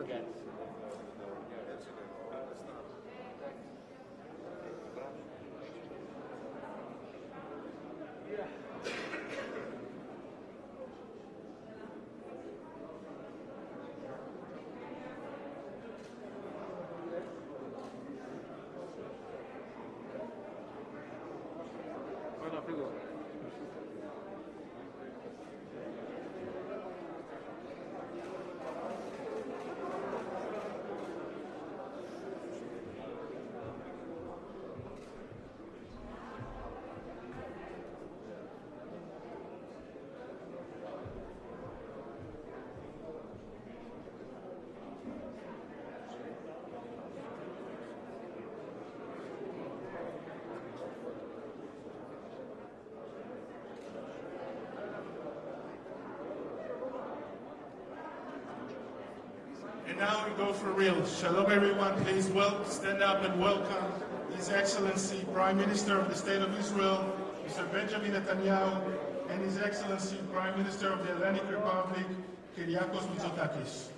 forget. And now we go for real. Shalom everyone, please stand up and welcome His Excellency Prime Minister of the State of Israel, Mr. Benjamin Netaniyahu, and His Excellency Prime Minister of the Hellenic Republic, Κυριάκου Μητσοτάκης.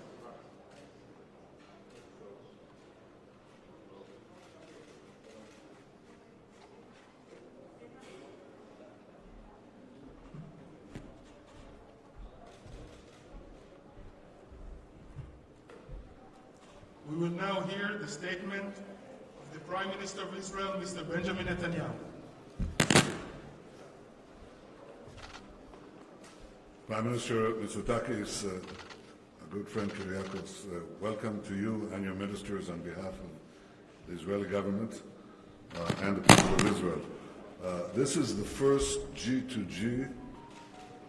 We will now hear the statement of the Prime Minister of Israel, Mr. Benjamin Netanyahu. Prime Minister Mητσοτάκη, a good friend Κυριάκου, welcome to you and your ministers on behalf of the Israeli government and the people of Israel. This is the first G2G,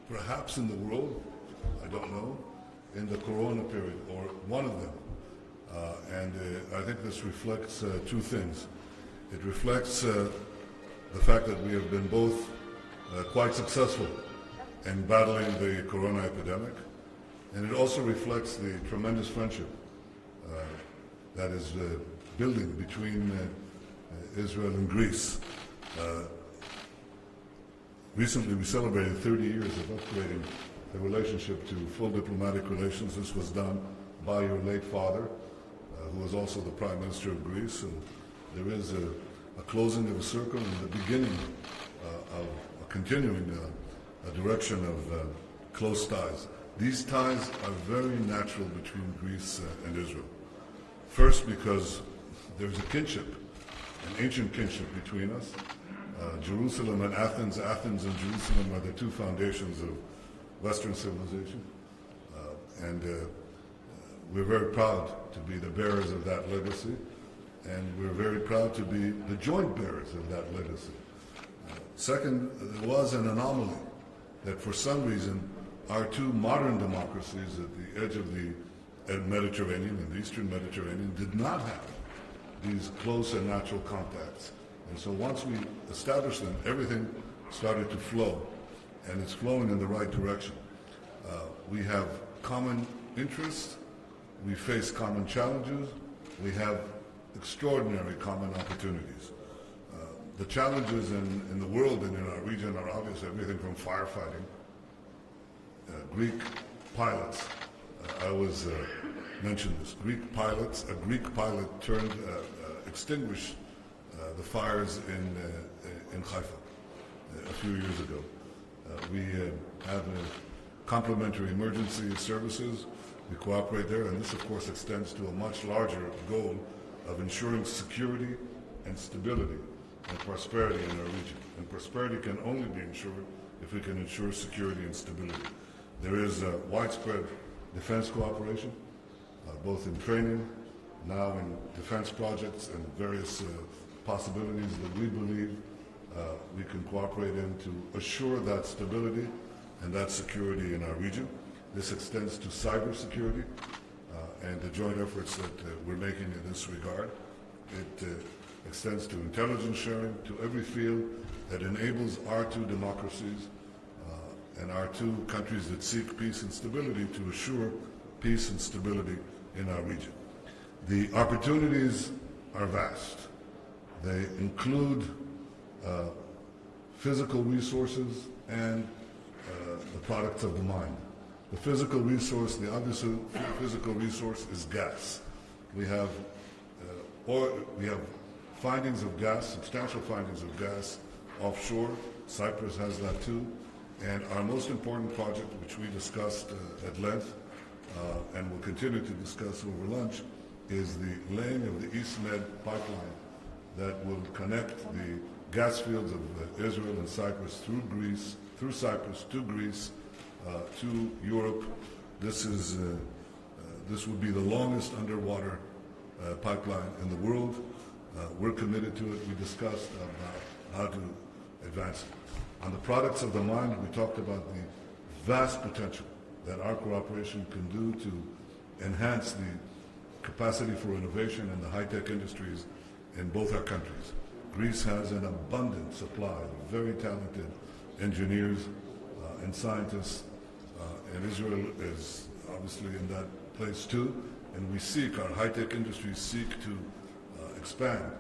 perhaps in the world, I don't know, in the Corona period, or one of them. And I think this reflects two things. It reflects the fact that we have been both quite successful in battling the corona epidemic, and it also reflects the tremendous friendship that is building between Israel and Greece. Recently we celebrated 30 years of upgrading the relationship to full diplomatic relations. This was done by your late father, who was also the Prime Minister of Greece, and there is a closing of a circle and the beginning of a continuing a direction of close ties. These ties are very natural between Greece and Israel. First, because there's a kinship, an ancient kinship between us. Jerusalem and Athens, Athens and Jerusalem are the two foundations of Western civilization, and we're very proud to be the bearers of that legacy, and we're very proud to be the joint bearers of that legacy. Second, there was an anomaly that for some reason our two modern democracies at the edge of the Mediterranean and the Eastern Mediterranean did not have these close and natural contacts. And so once we established them, everything started to flow, and it's flowing in the right direction. We have common interests. We face common challenges. We have extraordinary common opportunities. The challenges in the world and in our region are obvious, everything from firefighting, Greek pilots. I always mention this. Greek pilots, a Greek pilot extinguished the fires in Haifa a few years ago. We have complementary emergency services. We cooperate there, and this, of course, extends to a much larger goal of ensuring security and stability and prosperity in our region. And prosperity can only be ensured if we can ensure security and stability. There is widespread defense cooperation, both in training, now in defense projects and various possibilities that we believe we can cooperate in to assure that stability and that security in our region. This extends to cybersecurity and the joint efforts that we're making in this regard. It extends to intelligence sharing, to every field that enables our two democracies and our two countries that seek peace and stability to assure peace and stability in our region. The opportunities are vast. They include physical resources and the products of the mind. The physical resource, the obvious physical resource is gas. We have findings of gas, substantial findings of gas offshore. Cyprus has that too. And our most important project, which we discussed at length and will continue to discuss over lunch, is the laying of the East Med pipeline that will connect the gas fields of Israel and Cyprus through Greece, through Cyprus to Greece, to Europe. This would be the longest underwater pipeline in the world. We're committed to it. We discussed how to advance it. On the products of the mind, we talked about the vast potential that our cooperation can do to enhance the capacity for innovation in the high-tech industries in both our countries. Greece has an abundant supply of very talented engineers and scientists, and Israel is obviously in that place too. And we seek, our high-tech industries seek to expand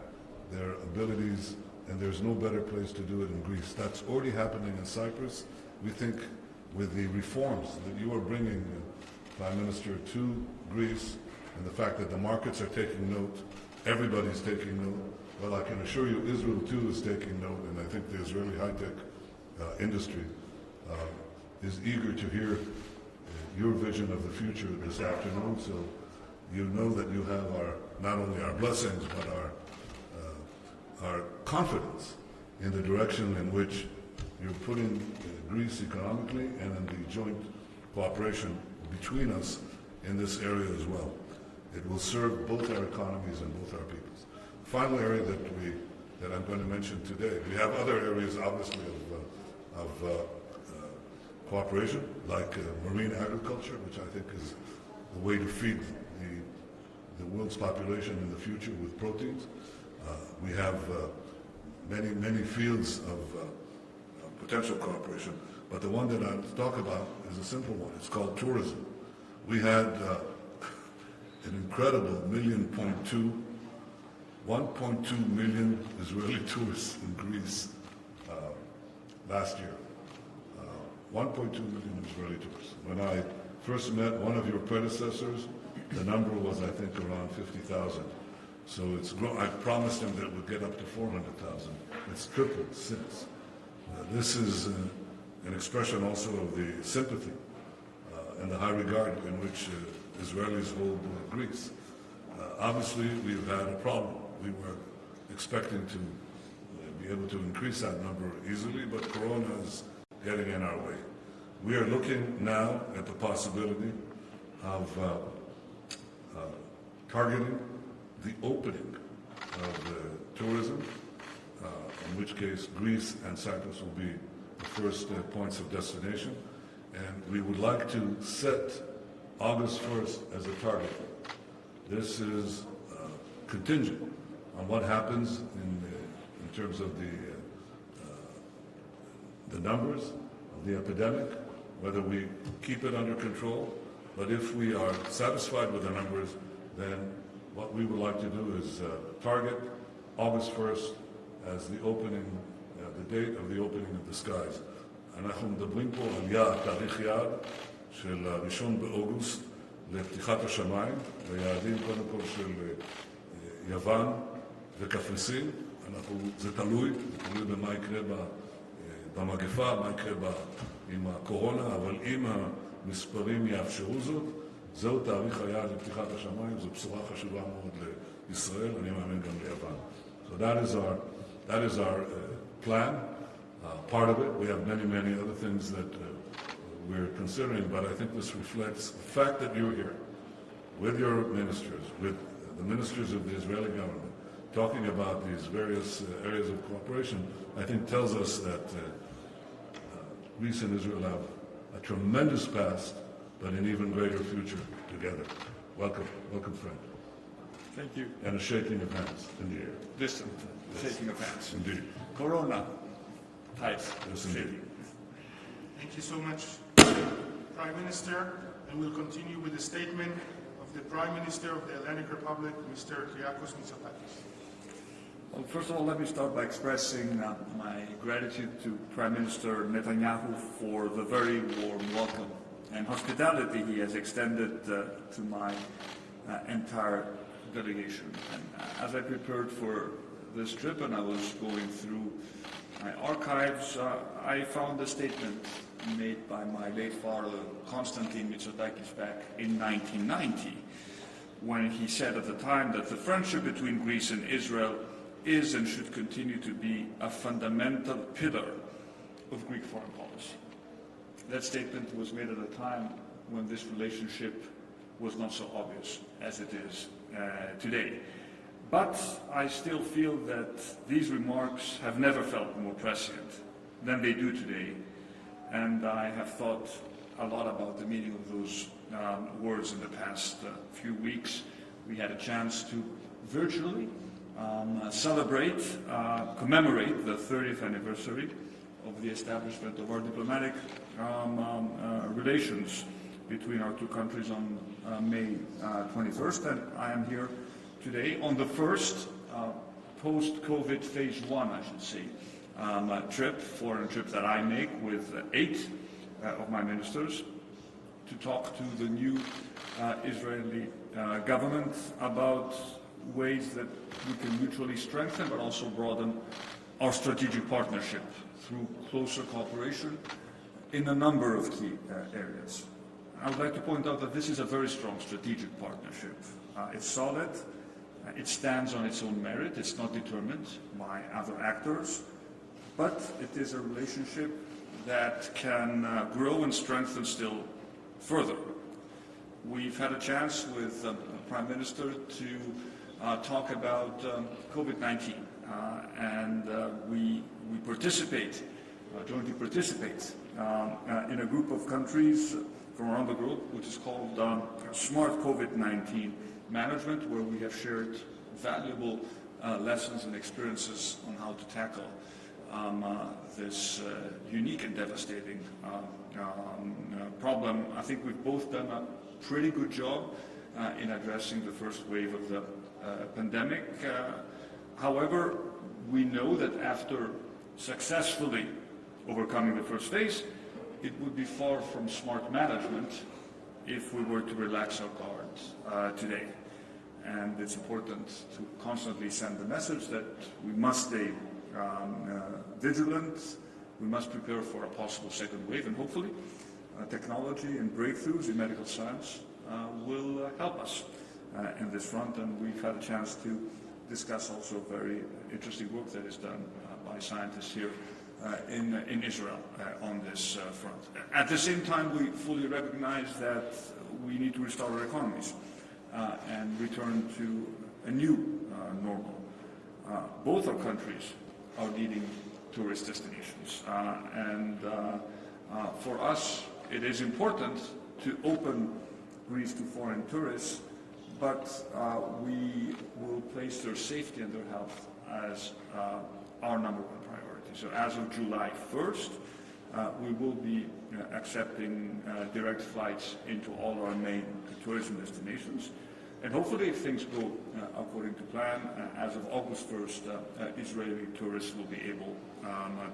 their abilities, and there's no better place to do it in Greece. That's already happening in Cyprus. We think with the reforms that you are bringing, Prime Minister, to Greece, and the fact that the markets are taking note, everybody's taking note, well, I can assure you Israel too is taking note, and I think the Israeli high-tech industry is eager to hear your vision of the future this afternoon. So you know that you have not only our blessings, but our confidence in the direction in which you're putting Greece economically and in the joint cooperation between us in this area as well. It will serve both our economies and both our peoples. Final area that I'm going to mention today, we have other areas obviously of cooperation, like marine agriculture, which I think is the way to feed the world's population in the future with proteins. We have many fields of potential cooperation, but the one that I'll talk about is a simple one. It's called tourism. We had an incredible 1.2 million Israeli tourists in Greece last year. 1.2 million Israeli tourists. When I first met one of your predecessors, the number was, I think, around 50,000. So it's grown. I promised him that it would get up to 400,000. It's tripled since. This is an expression also of the sympathy and the high regard in which Israelis hold Greece. Obviously, we've had a problem. We were expecting to be able to increase that number easily, but Corona is getting in our way. We are looking now at the possibility of targeting the opening of tourism, in which case Greece and Cyprus will be the first points of destination. And we would like to set August 1st as a target. This is contingent on what happens in terms of the numbers of the epidemic, whether we keep it under control. But if we are satisfied with the numbers, then what we would like to do is target August 1st as the opening, the date of the opening of the skies. אנחנו מדברים פה על יעד, תאריך יעד של 1 באוגוסט לפתיחת השמיים, ויעדים קודם כל של יוון וקפריסין. זה תלוי במה יקרה במגפה, מה יקרה עם הקורונה, אבל אם המספרים יאפשרו זאת, זהו תאריך היעד לפתיחת השמיים, זו בשורה חשובה מאוד לישראל, אני מאמין גם ליוון. So that is our plan. Part of it, we have many other things that we're considering, but I think this reflects the fact that you're here with your ministers, with the ministers of the Israeli government, talking about these various areas of cooperation, I think tells us that Greece and Israel have a tremendous past, but an even greater future together. Welcome, friend. Thank you. And a shaking of hands in the air. Distant shaking of hands. Indeed. Corona type Yes, indeed. shaking. Thank you so much, Prime Minister. And we'll continue with the statement of the Prime Minister of the Hellenic Republic, Mr. Κυριάκου Mητσοτάκη. Well, first of all, let me start by expressing my gratitude to Prime Minister Netanyahu for the very warm welcome and hospitality he has extended to my entire delegation. And as I prepared for this trip and I was going through my archives, I found a statement made by my late father, Konstantin Mητσοτάκis, back in 1990, when he said at the time that the friendship between Greece and Israel is and should continue to be a fundamental pillar of Greek foreign policy. That statement was made at a time when this relationship was not so obvious as it is today. But I still feel that these remarks have never felt more prescient than they do today, and I have thought a lot about the meaning of those words in the past few weeks. We had a chance to virtually celebrate, commemorate the 30th anniversary of the establishment of our diplomatic relations between our two countries on May 21st, and I am here today on the first post-COVID phase one, I should say, foreign trip that I make with 8 of my ministers to talk to the new Israeli government about ways that we can mutually strengthen but also broaden our strategic partnership through closer cooperation in a number of key areas. I would like to point out that this is a very strong strategic partnership. It's solid, it stands on its own merit, it's not determined by other actors, but it is a relationship that can grow and strengthen still further. We've had a chance with the Prime Minister to talk about COVID-19, and we jointly participate in a group of countries from around the globe, which is called Smart COVID-19 Management, where we have shared valuable lessons and experiences on how to tackle this unique and devastating problem. I think we've both done a pretty good job in addressing the first wave of the pandemic. However, we know that after successfully overcoming the first phase, it would be far from smart management if we were to relax our guard today. And it's important to constantly send the message that we must stay vigilant, we must prepare for a possible second wave, and hopefully technology and breakthroughs in medical science will help us in this front. And we've had a chance to discuss also very interesting work that is done by scientists here in Israel on this front. At the same time, we fully recognize that we need to restore our economies and return to a new normal. Both our countries are leading tourist destinations, and for us it is important to open Greece to foreign tourists, but we will place their safety and their health as our number one priority. So as of July 1st, we will be accepting direct flights into all our main tourism destinations. And hopefully, if things go according to plan, as of August 1st, Israeli tourists will be able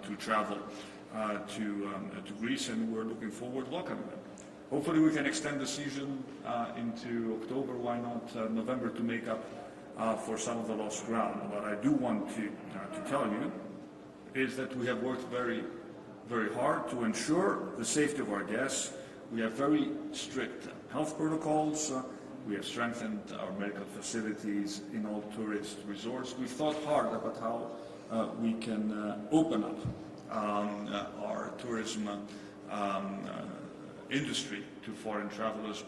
to travel to Greece, and we're looking forward to welcoming them. Hopefully we can extend the season into October, why not November, to make up for some of the lost ground. What I do want to tell you is that we have worked very, very hard to ensure the safety of our guests. We have very strict health protocols. We have strengthened our medical facilities in all tourist resorts. We've thought hard about how we can open up our tourism industry to foreign travelers,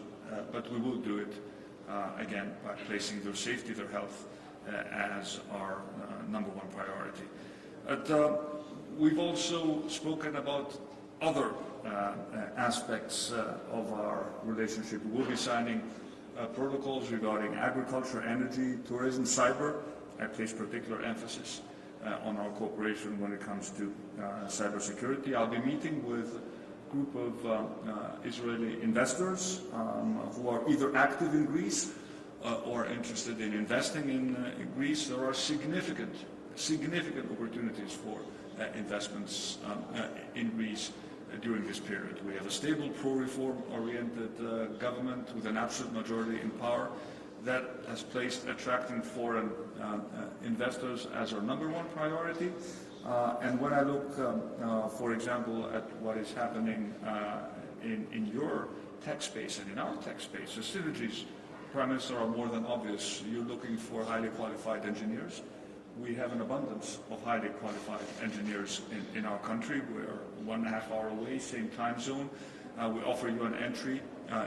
but we will do it again by placing their safety, their health as our number one priority. But we've also spoken about other aspects of our relationship. We will be signing protocols regarding agriculture, energy, tourism, cyber. I place particular emphasis on our cooperation when it comes to cybersecurity. I'll be meeting with a group of Israeli investors who are either active in Greece or interested in investing in Greece. There are significant opportunities for investments in Greece during this period. We have a stable, pro-reform-oriented government with an absolute majority in power that has placed attracting foreign investors as our number one priority. And when I look, for example, at what is happening in your tech space and in our tech space, the synergies, Prime Minister, are more than obvious. You're looking for highly qualified engineers. We have an abundance of highly qualified engineers in our country. We're 1.5 hours away, same time zone. We offer you an entry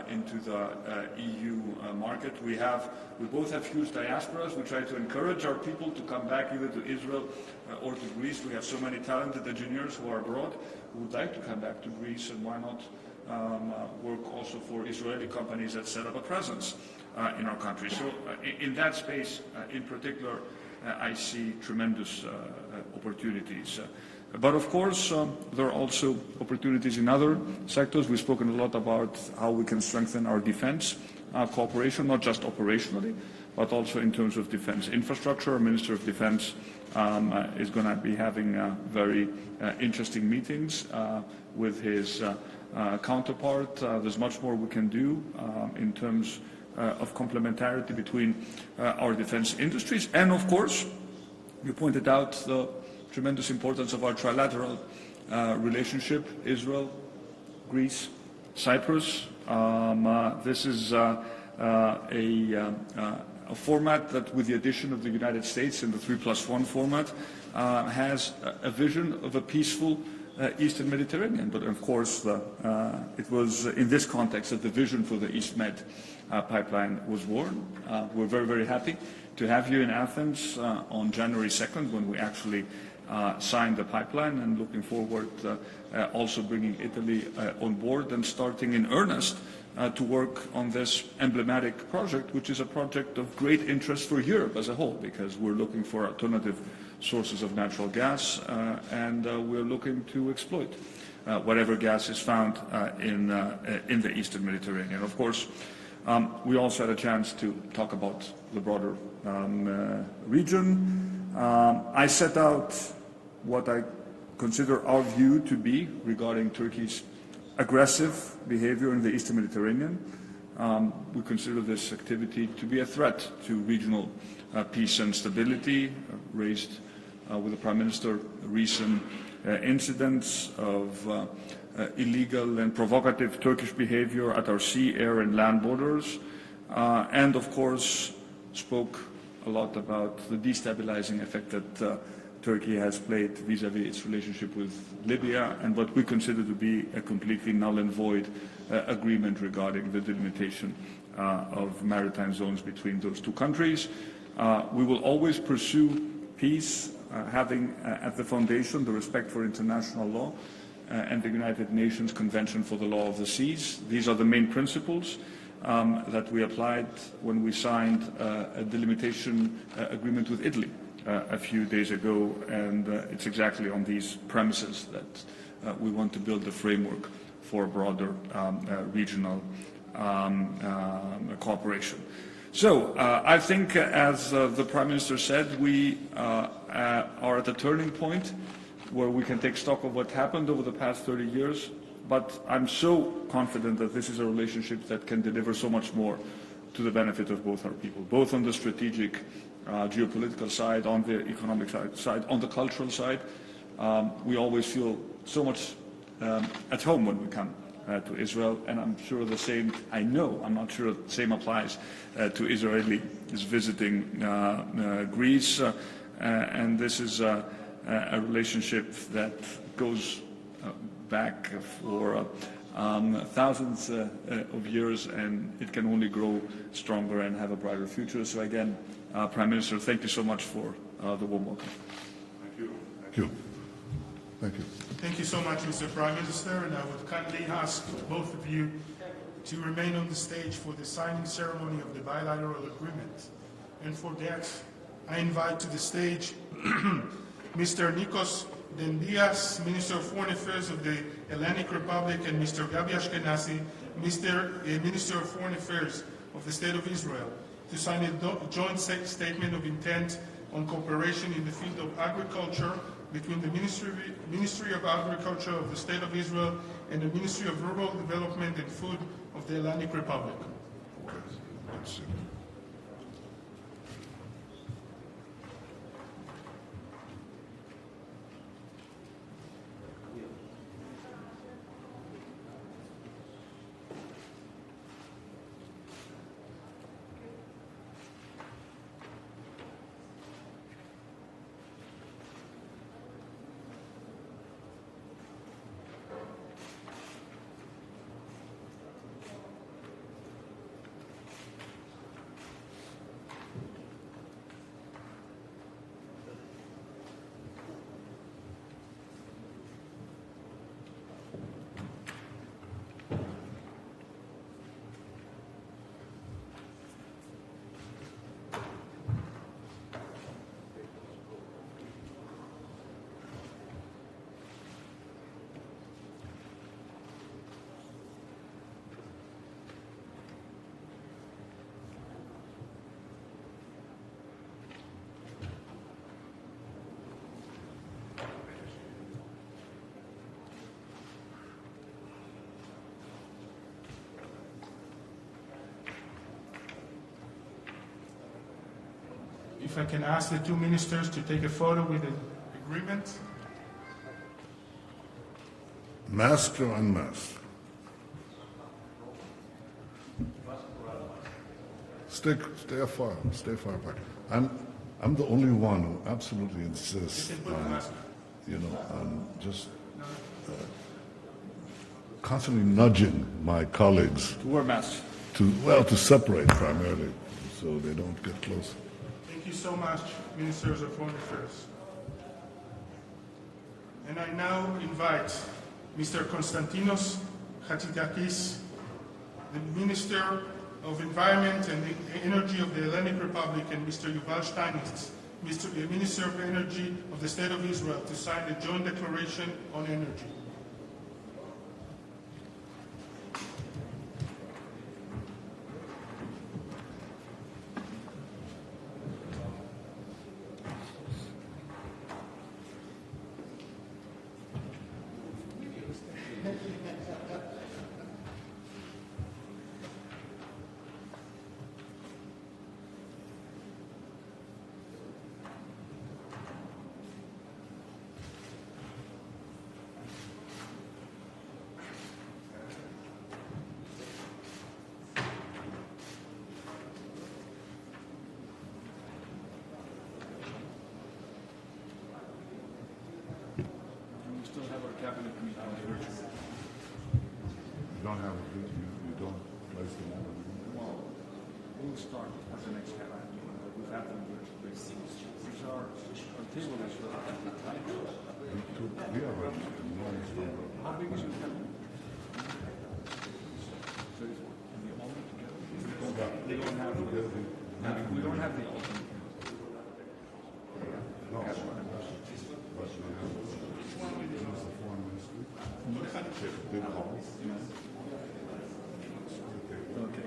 into the EU market. We both have huge diasporas. We try to encourage our people to come back either to Israel or to Greece. We have so many talented engineers who are abroad who would like to come back to Greece, and why not work also for Israeli companies that set up a presence in our country. So in that space in particular, I see tremendous opportunities. But of course, there are also opportunities in other sectors. We've spoken a lot about how we can strengthen our defense cooperation, not just operationally, but also in terms of defense infrastructure. Our Minister of Defense is going to be having very interesting meetings with his counterpart. There's much more we can do in terms of complementarity between our defense industries. And of course, you pointed out the tremendous importance of our trilateral relationship, Israel, Greece, Cyprus. This is a format that, with the addition of the United States in the 3+1 format, has a vision of a peaceful Eastern Mediterranean. But of course, it was in this context that the vision for the East Med pipeline was born. We're very, very happy to have you in Athens on January 2nd, when we actually signed the pipeline, and looking forward also bringing Italy on board and starting in earnest to work on this emblematic project, which is a project of great interest for Europe as a whole, because we're looking for alternative sources of natural gas, and we're looking to exploit whatever gas is found in the Eastern Mediterranean. Of course, we also had a chance to talk about the broader region. I set out what I consider our view to be regarding Turkey's aggressive behavior in the Eastern Mediterranean. We consider this activity to be a threat to regional peace and stability, raised with the Prime Minister recent incidents of illegal and provocative Turkish behavior at our sea, air and land borders, and of course spoke a lot about the destabilizing effect that Turkey has played vis-à-vis its relationship with Libya, and what we consider to be a completely null and void agreement regarding the delimitation of maritime zones between those two countries. We will always pursue peace, having at the foundation the respect for international law and the United Nations Convention for the Law of the Seas. These are the main principles that we applied when we signed a delimitation agreement with Italy a few days ago, and it's exactly on these premises that we want to build the framework for broader regional cooperation. So I think, as the Prime Minister said, we are at a turning point where we can take stock of what happened over the past 30 years, but I'm so confident that this is a relationship that can deliver so much more to the benefit of both our people, both on the strategic geopolitical side, on the economic side, on the cultural side. We always feel so much at home when we come to Israel, and I'm sure the same, I'm not sure the same applies to Israelis visiting Greece, and this is a relationship that goes back for thousands of years, and it can only grow stronger and have a brighter future. So again, Prime Minister, thank you so much for the warm welcome. Thank you. Thank you. Thank you. Thank you so much, Mr. Prime Minister, and I would kindly ask both of you to remain on the stage for the signing ceremony of the bilateral agreement. And for that, I invite to the stage Mr. Nikos Dendias, Minister of Foreign Affairs of the Hellenic Republic, and Mr. Gabi Ashkenazi, Minister of Foreign Affairs of the State of Israel, to sign a joint statement of intent on cooperation in the field of agriculture, between the Ministry of Agriculture of the State of Israel and the Ministry of Rural Development and Food of the Hellenic Republic. Let's see. If I can ask the two ministers to take a photo with the agreement. Masked or unmasked? Stay far back. I'm the only one who absolutely insists on just constantly nudging my colleagues To wear masks. to separate primarily so they don't get close. Thank you so much, Ministers of Foreign Affairs. And I now invite Mr. Konstantinos Chatzitakis, the Minister of Environment and Energy of the Hellenic Republic, and Mr. Yuval Steinitz, Minister of Energy of the State of Israel, to sign the joint declaration on energy. cabinet meeting virtually. You don't have it, you don't place them all. Well, we'll start at the next cabinet meeting. We've had them virtually. These are our table is relatively tight. We have an enormous number. How big is your cabinet? 34. And the all together? We don't have we don't have the ultimate. No. Big hall. Okay.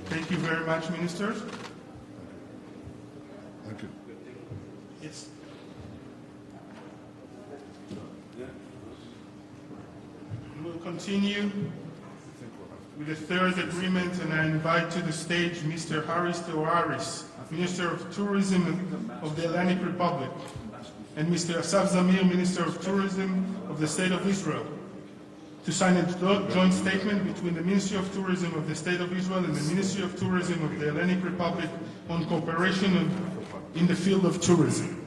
Thank you very much, ministers. Thank you. Yes. We'll continue with the third agreement, and I invite to the stage Mr. Haris Teoharis, Minister of Tourism of the Hellenic Republic, and Mr. Asaf Zamir, Minister of Tourism of the State of Israel, to sign a joint statement between the Ministry of Tourism of the State of Israel and the Ministry of Tourism of the Hellenic Republic on cooperation in the field of tourism.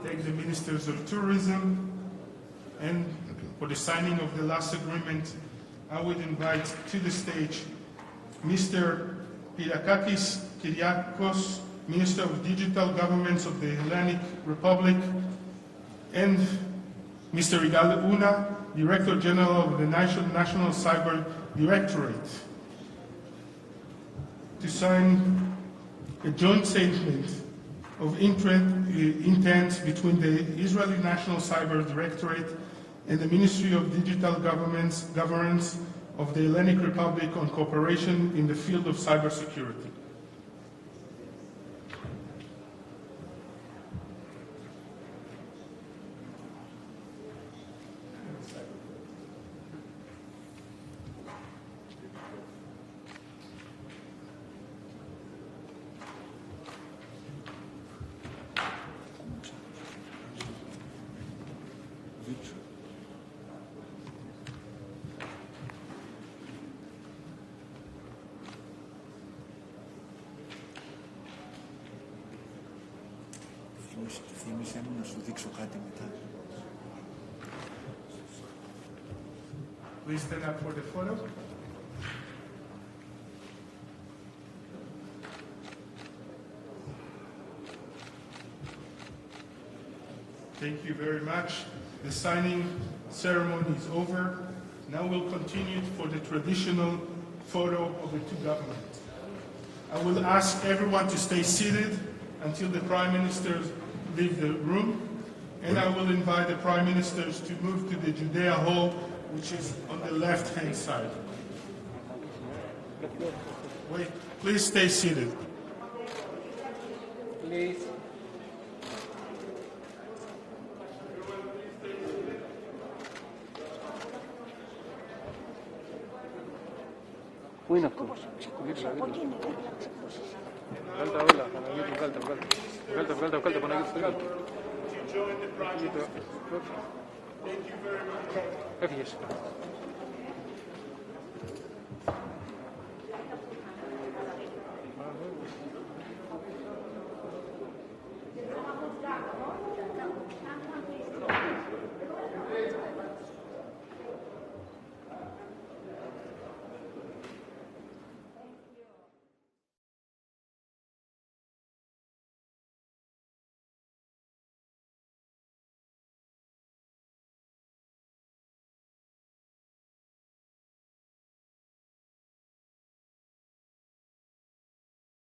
thank the Ministers of Tourism, and for the signing of the last agreement, I would invite to the stage Mr. Κυριάκου, Minister of Digital Governments of the Hellenic Republic, and Mr. Igalu, Director General of the National Cyber Directorate, to sign a joint statement of intent between the Israeli National Cyber Directorate and the Ministry of Digital Governance of the Hellenic Republic on cooperation in the field of cybersecurity. Θύμισε μου να σου δείξω κάτι μετά. Please stand up for the photo. Thank you very much. The signing ceremony is over. Now we'll continue for the traditional photo of the two governments. I will ask everyone to stay seated until the Prime Ministers leave the room, and I will invite the Prime Ministers to move to the Judea Hall, which is on the left-hand side. Wait, please stay seated. Please. Πού είναι αυτό? Βγάλτε όλα, Παναγίτη, βγάλτε, Παναγίτη, Έφυγες.